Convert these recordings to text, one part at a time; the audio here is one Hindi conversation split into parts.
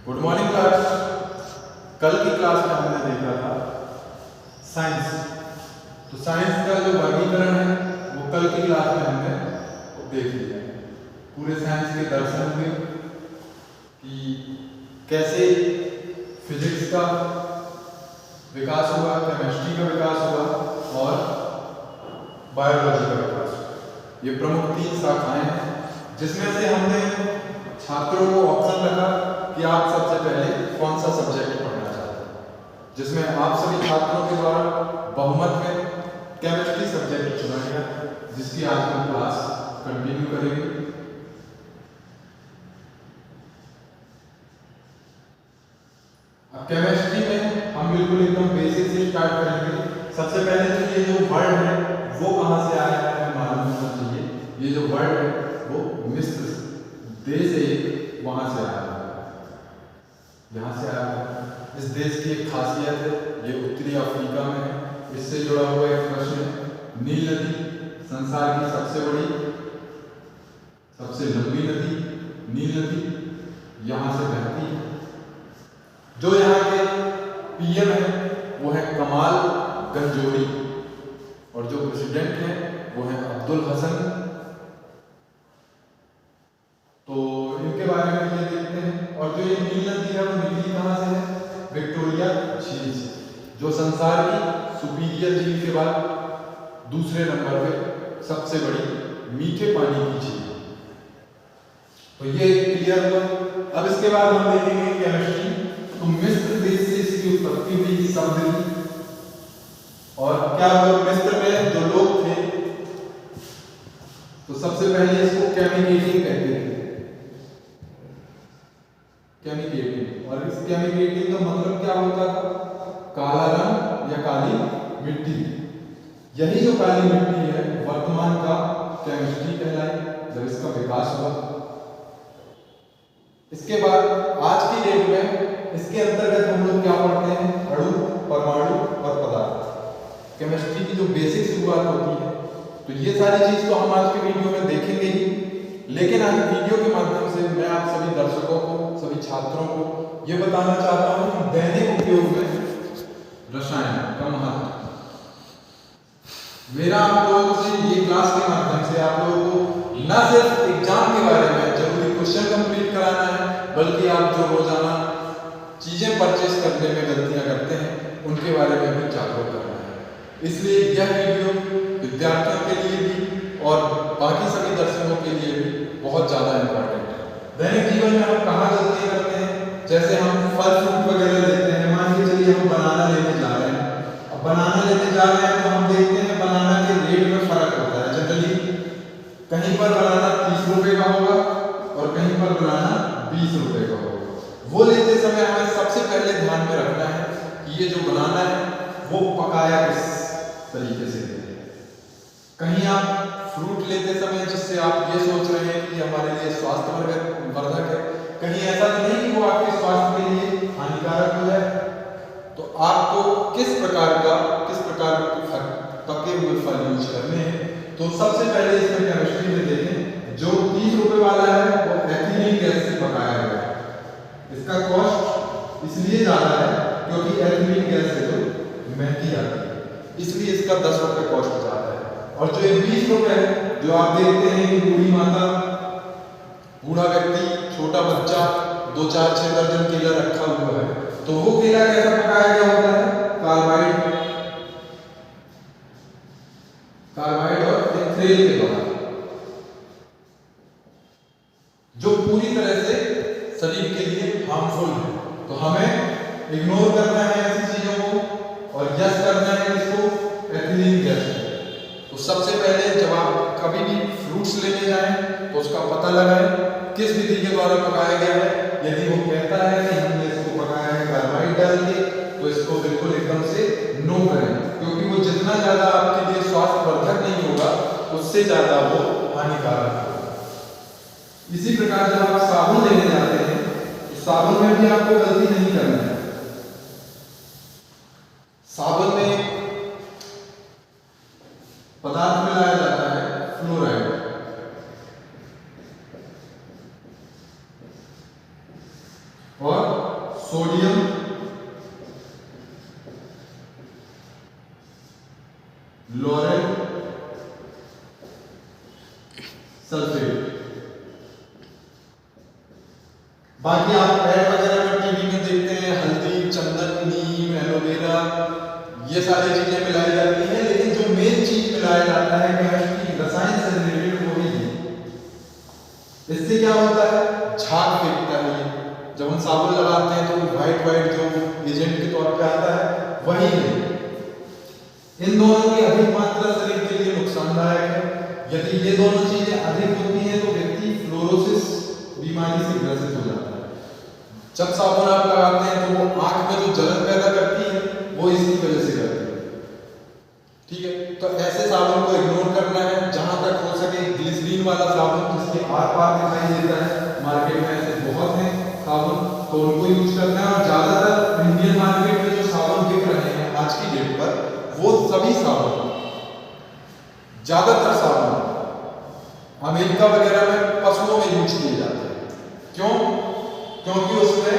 Good morning class. कल की क्लास में हमने देखा था साइंस। तो साइंस का जो वर्गीकरण है वो कल की क्लास में हमने देख लिया। पूरे साइंस के दर्शन हुए कि कैसे फिजिक्स का विकास हुआ, केमिस्ट्री का विकास हुआ और बायोलॉजी का विकास हुआ। ये प्रमुख 3 शाखाएं हैं जिसमें से हमने छात्रों को ऑप्शन रखा कि आप सबसे पहले कौन सा सब्जेक्ट पढ़ना चाहते हैं, जिसमें आप सभी छात्रों के द्वारा बहुमत में केमिस्ट्री सब्जेक्ट चुना गया, जिसकी आज हम क्लास कंटिन्यू करेंगे। अब केमिस्ट्री में हम बिल्कुल एकदम बेसिक से स्टार्ट करेंगे। सबसे पहले तो ये जो वर्ड है वो कहाँ से आया है हमें मालूम होना चाहिए। ये जो वर्ड है वो मिस्र देश है, वहां से आया है, यहाँ से आया है। इस देश की एक खासियत है, ये उत्तरी अफ्रीका में है। इससे जुड़ा हुआ एक प्रश्न है। नील नदी संसार की सबसे बड़ी, सबसे लंबी नदी नील नदी यहाँ से बहती है। जो यहाँ के पीएम है वो है कमाल गंजोरी और जो प्रेसिडेंट है वो है अब्दुल हसन। तो इनके बारे में ये देखते हैं। और जो ये नील नदी है वो निकली कहाँ से है? विक्टोरिया झील से, जो संसार की सुपीरियर झील के बाद दूसरे नंबर पे सबसे बड़ी मीठे पानी की झील। तो ये क्लियर हुआ। अब इसके बाद हम देखेंगे केमिस्ट्री। तो मिस्र देश से इसकी उत्पत्ति हुई शब्द की। और क्या हुआ मिस्र में जो लोग थे तो सबसे पहले इसको केमिकेटिंग कहते थे, केमिकेटिंग। और इस केमिकेटिंग का मतलब क्या होता था? काला रंग या काली मिट्टी। यही जो काली मिट्टी है वर्तमान का केमिस्ट्री कहलाई जब इसका विकास हुआ। इसके बाद आज की डेट में इसके अंतर्गत हम लोग क्या पढ़ते हैं? अणु, परमाणु और पदार्थ। केमिस्ट्री की जो बेसिक शुरुआत होती है। तो ये सारी चीज तो हम आज के वीडियो में देखेंगे ही, लेकिन आज वीडियो के माध्यम से मैं आप सभी दर्शकों को, सभी छात्रों को ये बताना चाहता हूं कि दैनिक उपयोग में रसायन का महत्व। मेरा आप लोगों से ये क्लास के माध्यम से आप लोगों को न सिर्फ एग्जाम के बारे में जरूरी क्वेश्चन कंप्लीट कराना है, बल्कि आप जो रोजाना चीजें परचेज करने में गलतियां करते हैं उनके बारे में भी जागरूक करना है। इसलिए यह वीडियो विद्यार्थियों के लिए भी और बाकी सभी दर्शकों के लिए भी बहुत ज्यादा इंपॉर्टेंट है। दैनिक जीवन में हम कहाँ गलतियां करते हैं? जैसे हम फल फ्रूट वगैरह लेते हैं। मान के चलिए हम बनाना लेने जा रहे हैं। अब बनाना लेने जा रहे हैं तो हम देखते हैं बनाना के रेट में फर्क होता है। जनरली कहीं पर बनाना 30 रुपए का होगा और कहीं पर बनाना 20 रुपए का होगा। वो लेते समय हमें सबसे पहले ध्यान में रखना है कि ये जो बनाना है वो पकाया किस तरीके से है। कहीं आप फ्रूट लेते समय जिससे आप ये सोच रहे हैं कि हमारे लिए स्वास्थ्यवर्धक है, कहीं ऐसा तो नहीं कि वो आपके स्वास्थ्य के लिए हानिकारक हो जाए। तो आपको किस प्रकार के पके हुए फल यूज करने हैं। तो सबसे पहले इसमें केमिस्ट्री में देखें, जो 30 रुपए वाला है वो एथिलीन गैस से पकाया गया है। इसका कॉस्ट इसलिए ज्यादा है क्योंकि एथिलीन गैस से तो महंगी आती है, इसलिए इसका 10 रुपए कॉस्ट ज्यादा है। और जो 20 रुपए है, जो आप देखते हैं कि बूढ़ी माता, बूढ़ा व्यक्ति, छोटा बच्चा 2, 4, 6 दर्जन केला रखा हुआ है, तो वो केला कैसा पकाया गया होता है? कार्बाइड और एथ्रेल के द्वारा, जो पूरी तरह से शरीर के लिए हार्मफुल है। तो हमें इग्नोर करना है ऐसी चीजों को और यस करना है इसको, एथिलीन गैस। तो सबसे पहले जब आप कभी भी फ्रूट्स लेने जाएं तो उसका पता लगाएं किस विधि के द्वारा पकाया गया है। यदि वो कहता है कि हमने इसको पकाया है कार्बाइड डाल के, तो इसको बिल्कुल एकदम से नो करें, क्योंकि वो जितना ज्यादा आपके लिए स्वास्थ्यवर्धक नहीं होगा उससे ज्यादा वो हानिकारक होगा। इसी प्रकार जब आप साबुन लेने जाते हैं तो साबुन में भी आपको गलती नहीं करना है। साबुन में पदार्थ मिलाया जाता है फ्लोराइड। और सोडियम लोरेट सल्फेट। बाकी आप ऐड वगैरह में टीवी में देखते हैं हल्दी, चंदन, नीम, एलोवेरा, ये सारी चीजें मिलाई जाती हैं, लेकिन जो मेन चीज मिलाया जाता है केमिस्ट्री रसायन से रिलेटेड वो ही है। इससे क्या होता है, झाग फेंकता है। ये जब हम साबुन लगाते हैं तो व्हाइट व्हाइट जो एजेंट के तौर पे आता है वही है। इन दोनों की अधिक मात्रा शरीर के लिए नुकसानदायक है। यदि ये दोनों चीजें अधिक होती हैं तो व्यक्ति फ्लोरोसिस बीमारी से ग्रसित हो जाता है। जब साबुन आप लगाते हैं तो वो आंख में जो जलन पैदा करती है वो इसी वजह से करती है। ठीक है, तो ऐसे साबुन को इग्नोर करना है। जहां तक हो सके ग्लिसरीन वाला साबुन जिसके आर पार दिखाई देता है, मार्केट में ऐसे बहुत हैं साबुन, तो उनको यूज करना है। और ज्यादातर इंडियन मार्केट में जो साबुन बिक रहे हैं आज की डेट पर, वो सभी साबुन, ज्यादातर साबुन अमेरिका वगैरह में पशुओं में यूज किए जाते हैं। क्यों? क्योंकि उसमें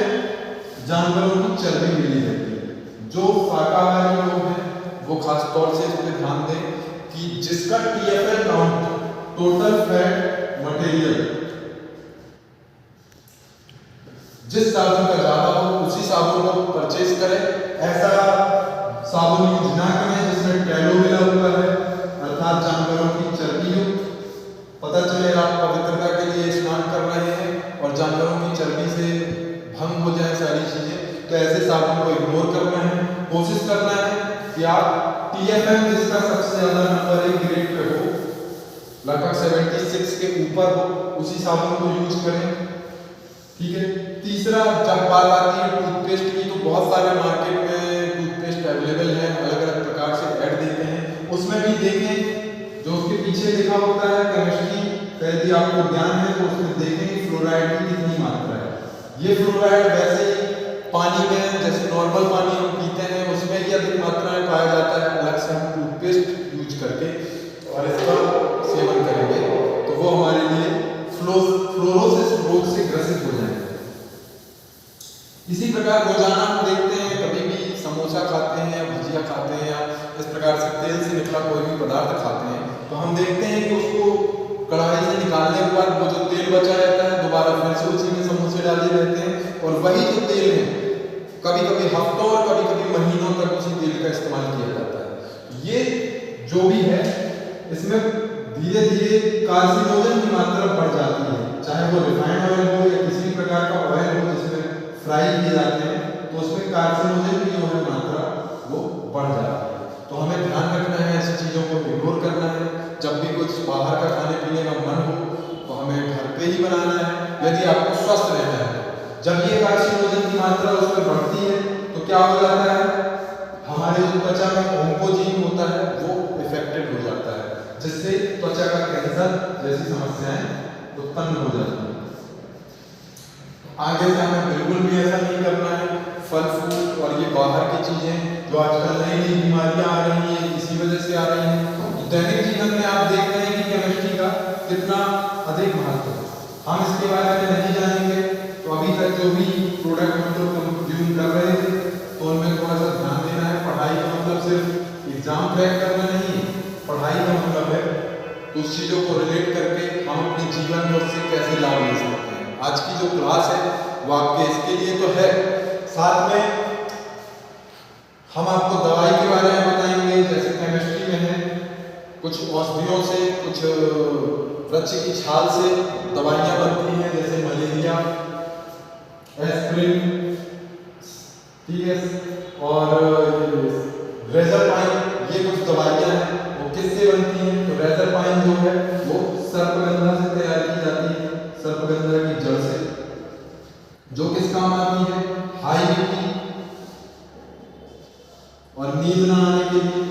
जानवरों की चर्बी मिली रहती है। जो शाकाहारी लोग हैं वो खास तौर से इस पर ध्यान दें कि जिसका TFL count, total fat material, जिस साबुन का ज्यादा हो उसी साबुन को परचेज करें। ऐसा साबुन यूज ना करें जिसमें टैलो मिला हुआ है, अर्थात जानवरों की चर्बी युक्त। पता चले आप पवित्रता के लिए स्नान कर रहे हैं और जानवरों की चर्बी से भंग हो जाए सारी चीजें, तो ऐसे साबुन को इग्नोर करना है। कोशिश करना है कि आप TFM जिसका सबसे ज्यादा नंबर 1 ग्रेड पे हो, लगभग 76 के ऊपर हो, उसी साबुन को यूज करें। ठीक है। तीसरा, जब बात आती है टूथपेस्ट की, तो बहुत सारे मार्केट में टूथपेस्ट अवेलेबल है, अलग अलग प्रकार से ऐड देते हैं। उसमें भी देखें जो उसके पीछे लिखा होता है केमिस्ट्री का, यदि आपको ज्ञान है तो उसमें देखें कि फ्लोराइड की कितनी मात्रा है। ये फ्लोराइड वैसे ही पानी में, जैसे नॉर्मल पानी हम पीते हैं उसमें ही अधिक मात्रा में पाया जाता है। अलग से हम टूथपेस्ट यूज करके और इसका सेवन करेंगे तो वो हमारे लिए फ्लोरोसिस रोग से ग्रसित हो जाएंगे। इसी प्रकार रोजाना हम देखते हैं, कभी भी समोसा खाते हैं या भुजिया खाते हैं या इस प्रकार से तेल से निकला कोई भी पदार्थ खाते हैं, तो हम देखते हैं कि उसको कढ़ाई से निकालने के बाद वो जो तेल बचा रहता है दोबारा फिर से उसी में समोसे डाले रहते हैं। और वही जो तेल है कभी कभी हफ्तों और कभी कभी महीनों तक उसी तेल का इस्तेमाल किया जाता है। ये जो भी है इसमें धीरे धीरे कार्सिनोजन की मात्रा बढ़ जाती है, चाहे वो रिफाइंड ऑयल हो या किसी प्रकार का ऑयल हो जिसमें फ्राई किए जाते हैं, तो उसमें कार्सिनोजन की जो है मात्रा वो बढ़ जाती है। तो हमें ध्यान रखना है, ऐसी चीज़ों को इग्नोर करना है। जब भी कुछ बाहर का खाने पीने का मन हो तो हमें घर पे ही बनाना है, यदि आपको स्वस्थ रहना है। जब ये कार्सिनोजन की मात्रा उसमें बढ़ती है तो क्या हो जाता है, हमारे जो त्वचा में ऑन्कोजीन होता है वो इफेक्टेड हो जाता है, जिससे त्वचा का कैंसर जैसी समस्याएं उत्पन्न हो जाती हैं। आगे से हमें बिल्कुल भी ऐसा नहीं करना है। फल फूल और ये बाहर की चीजें जो आजकल नई नई बीमारियां आ रही हैं इसी वजह से आ रही हैं। तो दैनिक जीवन में आप देख रहे हैं कि केमिस्ट्री का कितना अधिक महत्व है। हम इसके बारे में नहीं जानेंगे तो अभी तक जो भी प्रोडक्ट हम लोग कंज्यूम कर रहे थे तो उनमें थोड़ा सा ध्यान देना है। पढ़ाई का मतलब सिर्फ एग्जाम क्रैक करना नहीं है, पढ़ाई का मतलब है उस चीज़ों को रिलेट करके हम अपने जीवन में उससे कैसे लाभ ले सकते हैं। आज की जो क्लास है वो आपके इसके लिए तो है, साथ में हम आपको दवाई के बारे में बताएंगे। जैसे केमिस्ट्री में है कुछ औषधियों से, कुछ वृक्ष की छाल से दवाइयाँ बनती हैं, जैसे मलेरिया, एस्पिरिन, ठीक है, और रेज़रपाइन, ये कुछ दवाइयाँ हैं। वो किससे बनती हैं? तो रेज़रपाइन जो है वो सर्पगंधा से तैयार की जाती है, सर्पगंधा की जड़ से, जो किस काम आती है? हाई बीपी और नींद न आने के लिए।